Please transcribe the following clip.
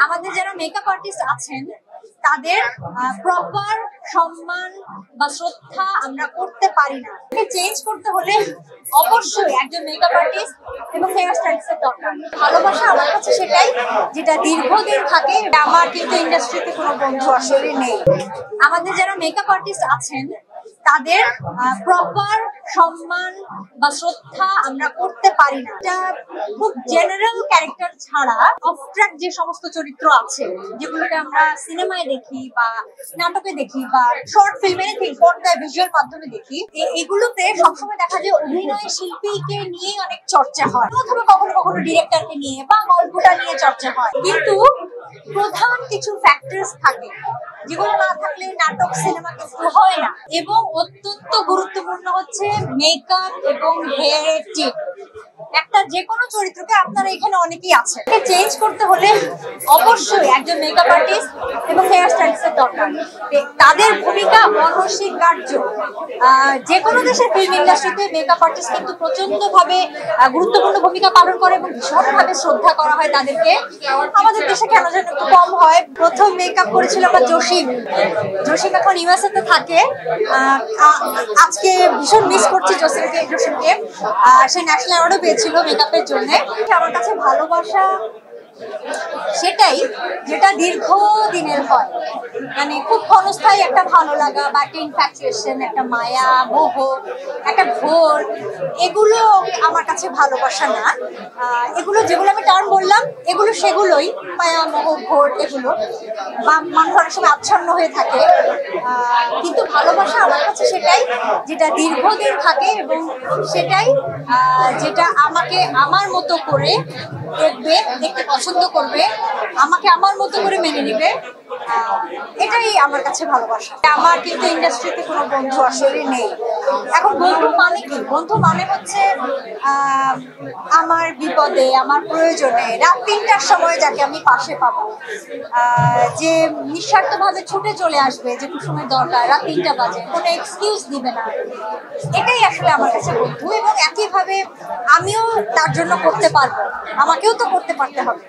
আমাদের যারা makeup artist আছেন তাদের প্রপার সম্মান বা শ্রদ্ধা আমরা করতে পারি না। চেঞ্জ করতে হলে অবশ্যই একজন মেকআপ আর্টিস্ট এবং হেয়ার স্টাইলিস্টের দরকার। ভালোবাসা আমার কাছে সেটাই যেটা দীর্ঘদিন থাকে। আমার কিন্তু ইন্ডাস্ট্রিতে কোনো বন্ধু আসলে নেই। আমাদের যারা মেকআপ আর্টিস্ট আছেন তাদের প্রপার সম্মান বা শ্রদ্ধা আমরা করতে পারি না। এটা খুব জেনারেল ক্যারেক্টার ছাড়া অফট্র্যাক যে সমস্ত চরিত্র আছে যেগুলোকে আমরা সিনেমায় দেখি বা নাটকে দেখি বা শর্ট ফিল্মে পর্দায় ভিজুয়াল মাধ্যমে দেখি, এগুলোতে সবসময় দেখা যায় অভিনয় শিল্পীকে নিয়ে অনেক চর্চা হয়, অথবা কখনো কখনো ডিরেক্টরকে নিয়ে বা গল্পটা নিয়ে চর্চা হয়। কিন্তু প্রধান কিছু ফ্যাক্টরস থাকে যেগুলো না থাকলে নাটক সিনেমা কিছু হয় না। এবং অত্যন্ত গুরুত্বপূর্ণ হচ্ছে মেকআপ এবং হেয়ার টিপ। একটা যে কোনো চরিত্রকে আপনারা এখানে অনেকেই আছেন, চেঞ্জ করতে হলে অবশ্যই একজন মেকআপ আর্টিস্ট এবং হেয়ার স্টাইলিস্টের দরকার। তাদের ভূমিকা অনস্বীকার্য। যে কোনো দেশের ফিল্ম ইন্ডাস্ট্রিতে মেকআপ আর্টিস্ট কিন্তু প্রচন্ড ভাবে গুরুত্বপূর্ণ ভূমিকা পালন করে এবং ভীষণভাবে শ্রদ্ধা করা হয় তাদেরকে। আমাদের দেশে কেন যেন একটু কম হয়। প্রথম মেকআপ করেছিল আমার জসিম এখন ইউএসএ তে থাকে। আজকে ভীষণ মিস করছি জসিমকে। সে ন্যাশনাল অ্যাওয়ার্ডও পেয়েছিল মেকআপের জন্য। আমার কাছে ভালোবাসা সেটাই যেটা দীর্ঘদিনের হয়, মানে খুব ক্ষণস্থায়ী একটা ভালো লাগা বা একটা ইনফ্যাচুয়েশন, একটা মায়া মোহ, একটা ঘোর, এগুলো আমার কাছে ভালোবাসা না। এগুলো যেগুলো আমি টার্ম বললাম এগুলো সেগুলোই মায়া মোহ ঘোর, এগুলো বা মানুষ অনেক সময় আচ্ছন্ন হয়ে থাকে। কিন্তু ভালোবাসা আমার কাছে সেটাই যেটা দীর্ঘদিন থাকে এবং সেটাই যেটা আমাকে আমার মতো করে দেখবে, দেখতে পছন্দ করবে, আমাকে আমার মতো করে মেনে নিবে। এটাই আমার কাছে ভালোবাসা। আমার কিন্তু ইন্ডাস্ট্রিতে কোনো বন্ধু আসলে নেই। এখন বন্ধু মানে কি? বন্ধু মানে হচ্ছে আমার বিপদে, আমার প্রয়োজনে রাত ৩টার সময় যাকে আমি পাশে পাবো, যে নিঃস্বার্থভাবে ছুটে চলে আসবে যেটুকু সময় দরকার, রাত ৩টা বাজে, কোনো এক্সকিউজ দিবে না। এটাই আসলে আমার কাছে বন্ধু। এবং একইভাবে আমিও তার জন্য করতে পারবো, আমাকেও তো করতে পারতে হবে।